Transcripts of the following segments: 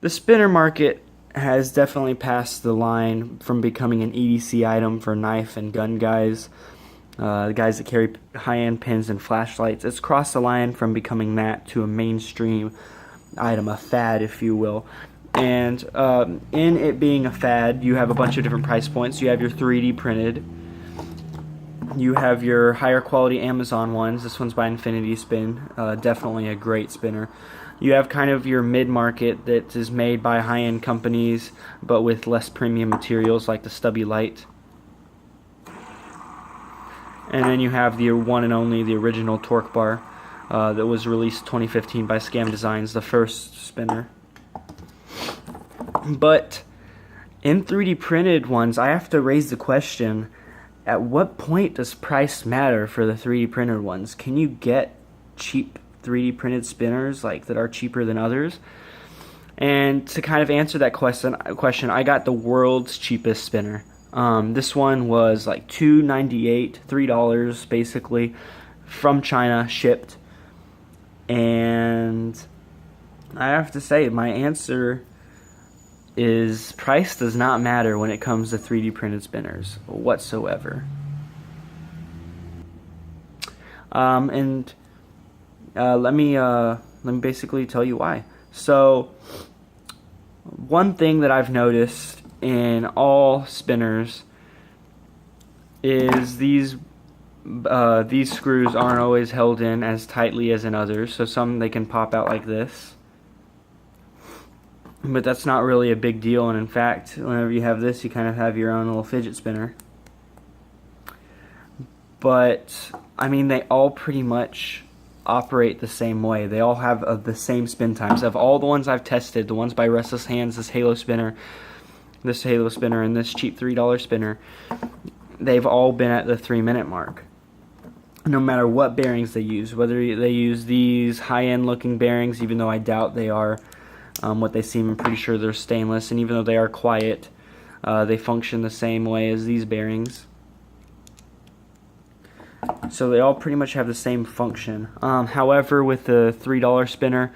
The spinner market has definitely passed the line from becoming an EDC item for knife and gun guys, the guys that carry high-end pins and flashlights. It's crossed the line from becoming that to a mainstream item, a fad, if you will. And in it being a fad, you have a bunch of different price points. You have your 3D printed. You have your higher quality Amazon ones. This one's by Infinity Spin. Definitely a great spinner. You have kind of your mid-market that is made by high-end companies, but with less premium materials like the Stubby Light. And then you have the one and only, the original Torque Bar that was released 2015 by Scam Designs, the first spinner. But in 3D printed ones, I have to raise the question, at what point does price matter for the 3D printed ones? Can you get cheap 3D printed spinners like that are cheaper than others? And to kind of answer that question, I got the world's cheapest spinner. This one was like $2.98, $3 basically, from China, shipped. And I have to say, my answer is price does not matter when it comes to 3D printed spinners whatsoever. Let me basically tell you why. So, one thing that I've noticed in all spinners is these screws aren't always held in as tightly as in others. So some they can pop out like this, but that's not really a big deal. And in fact, whenever you have this, you kind of have your own little fidget spinner. But I mean, they all pretty much operate the same way. They all have the same spin times. Of all the ones I've tested, the ones by Restless Hands, this Halo spinner, and this cheap $3 spinner, they've all been at the 3-minute mark. No matter what bearings they use, whether they use these high-end looking bearings, even though I doubt they are what they seem, I'm pretty sure they're stainless, and even though they are quiet, they function the same way as these bearings. So they all pretty much have the same function. However, with the $3 spinner,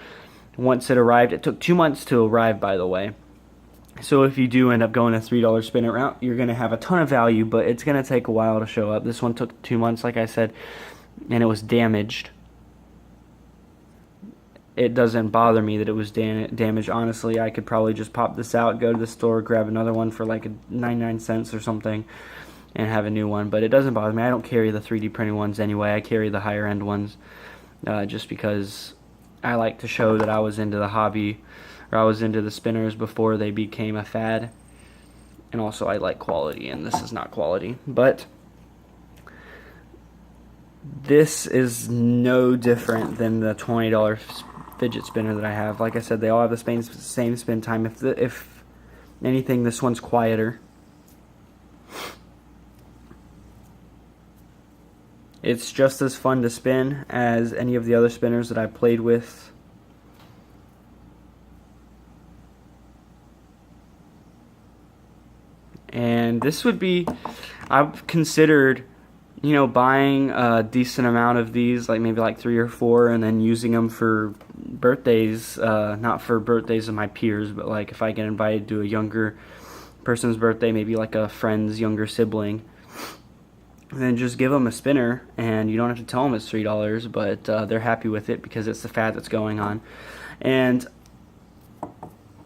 once it arrived, it took 2 months to arrive, by the way. So if you do end up going a $3 spinner route, you're going to have a ton of value, but it's going to take a while to show up. This one took 2 months, like I said, and it was damaged. It doesn't bother me that it was damaged. Honestly, I could probably just pop this out, go to the store, grab another one for like 99 cents or something, and have a new one. But it doesn't bother me. I don't carry the 3D printing ones anyway. I carry the higher end ones just because I like to show that I was into the hobby, or I was into the spinners before they became a fad. And also I like quality, and this is not quality. But this is no different than the $20 fidget spinner that I have. Like I said, they all have the same spin time. If anything, this one's quieter. It's just as fun to spin as any of the other spinners that I've played with. And this would be, I've considered, buying a decent amount of these, like maybe like 3 or 4, and then using them for birthdays, not for birthdays of my peers, but like if I get invited to a younger person's birthday, maybe like a friend's younger sibling, and then just give them a spinner, and you don't have to tell them it's $3, but they're happy with it because it's the fad that's going on. And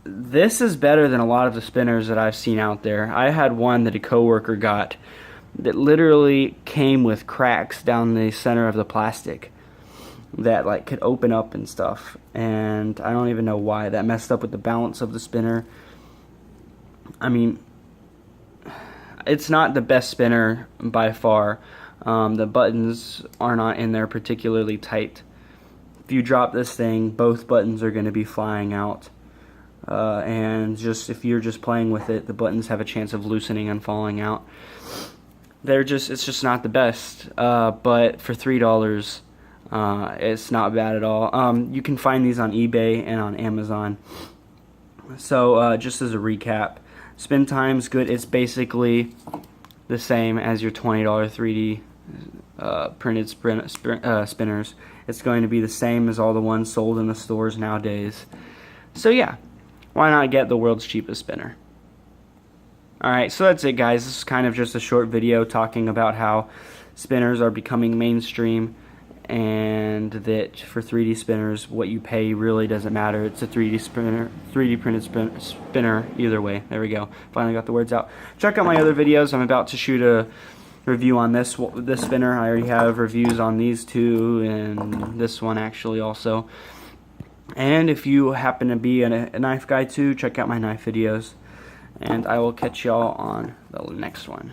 this is better than a lot of the spinners that I've seen out there. I had one that a coworker got that literally came with cracks down the center of the plastic that like could open up and stuff, and I don't even know why. That messed up with the balance of the spinner. I mean, it's not the best spinner by far. The buttons are not in there particularly tight. If you drop this thing, both buttons are going to be flying out. And just if you're just playing with it, the buttons have a chance of loosening and falling out. It's just not the best. But for $3, it's not bad at all. You can find these on eBay and on Amazon. So just as a recap, spin time's good. It's basically the same as your $20 3D printed spinners. It's going to be the same as all the ones sold in the stores nowadays. So yeah, why not get the world's cheapest spinner? Alright, so that's it, guys. This is kind of just a short video talking about how spinners are becoming mainstream, and that for 3D spinners, what you pay really doesn't matter. It's a 3D spinner, 3D printed spinner either way. There we go. Finally got the words out. Check out my other videos. I'm about to shoot a review on this spinner. I already have reviews on these two and this one actually also. And if you happen to be a knife guy too, check out my knife videos. And I will catch y'all on the next one.